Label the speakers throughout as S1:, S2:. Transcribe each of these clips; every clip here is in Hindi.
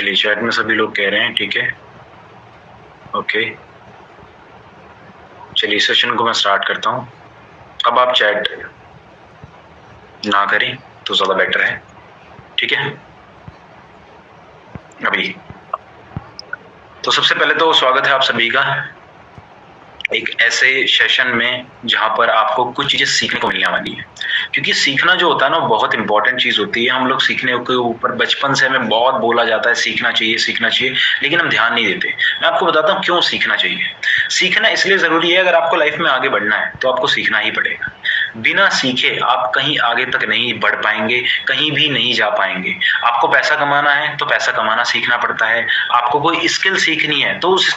S1: चलिए, चैट में सभी लोग कह रहे हैं, ठीक है, ओके। चलिए सेशन को मैं स्टार्ट करता हूँ। अब आप चैट ना करें तो ज़्यादा बेटर है, ठीक है। अभी तो सबसे पहले तो स्वागत है आप सभी का एक ऐसे सेशन में जहां पर आपको कुछ चीजें सीखने को मिलने वाली है, क्योंकि सीखना जो होता है ना बहुत इंपॉर्टेंट चीज होती है। हम लोग सीखने के ऊपर बचपन से हमें बहुत बोला जाता है सीखना चाहिए, लेकिन हम ध्यान नहीं देते। मैं आपको बताता हूँ क्यों सीखना चाहिए। सीखना इसलिए जरूरी है, अगर आपको लाइफ में आगे बढ़ना है तो आपको सीखना ही पड़ेगा। बिना सीखे आप कहीं आगे तक नहीं बढ़ पाएंगे, कहीं भी नहीं जा पाएंगे। आपको पैसा कमाना है तो पैसा कमाना सीखना पड़ता है। आपको कोई स्किल सीखनी है तो उस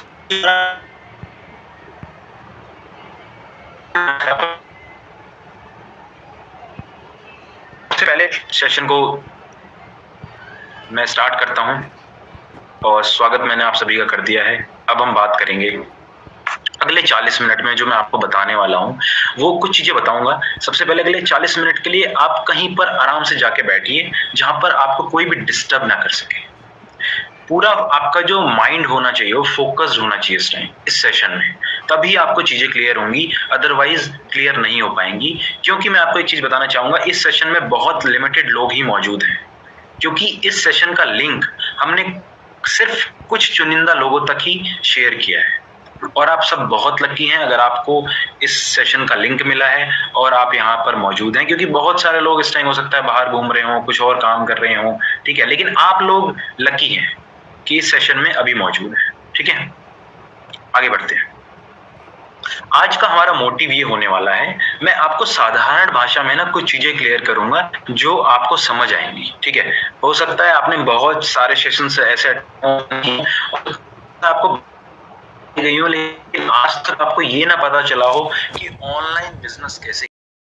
S1: सबसे पहले सेशन को मैं स्टार्ट करता हूं और स्वागत मैंने आप सभी का कर दिया है। अब हम बात करेंगे अगले 40 मिनट में जो मैं आपको बताने वाला हूं वो कुछ चीजें बताऊंगा। सबसे पहले अगले 40 मिनट के लिए आप कहीं पर आराम से जाके बैठिए जहां पर आपको कोई भी डिस्टर्ब ना कर सके। पूरा आपका जो माइंड होना चाहिए वो फोकस्ड होना चाहिए इस टाइम इस सेशन में, तभी आपको चीजें क्लियर होंगी, अदरवाइज क्लियर नहीं हो पाएंगी। क्योंकि मैं आपको एक चीज बताना चाहूंगा, इस सेशन में बहुत लिमिटेड लोग ही मौजूद हैं, क्योंकि इस सेशन का लिंक हमने सिर्फ कुछ चुनिंदा लोगों तक ही शेयर किया है। और आप सब बहुत लकी हैं अगर आपको इस सेशन का लिंक मिला है और आप यहाँ पर मौजूद हैं, क्योंकि बहुत सारे लोग इस टाइम हो सकता है बाहर घूम रहे हों, कुछ और काम कर रहे हों, ठीक है, लेकिन आप लोग लकी हैं कि इस सेशन में अभी मौजूद है, ठीक है। आगे बढ़ते हैं। आज का हमारा मोटिव ये होने वाला है, मैं आपको साधारण भाषा में ना कुछ चीजें क्लियर करूंगा जो आपको समझ आएंगी, ठीक है। हो सकता है आपने बहुत सारे सेशन ऐसे आपको गई हो, लेकिन आज तक आपको ये ना पता चला हो कि ऑनलाइन बिजनेस कैसे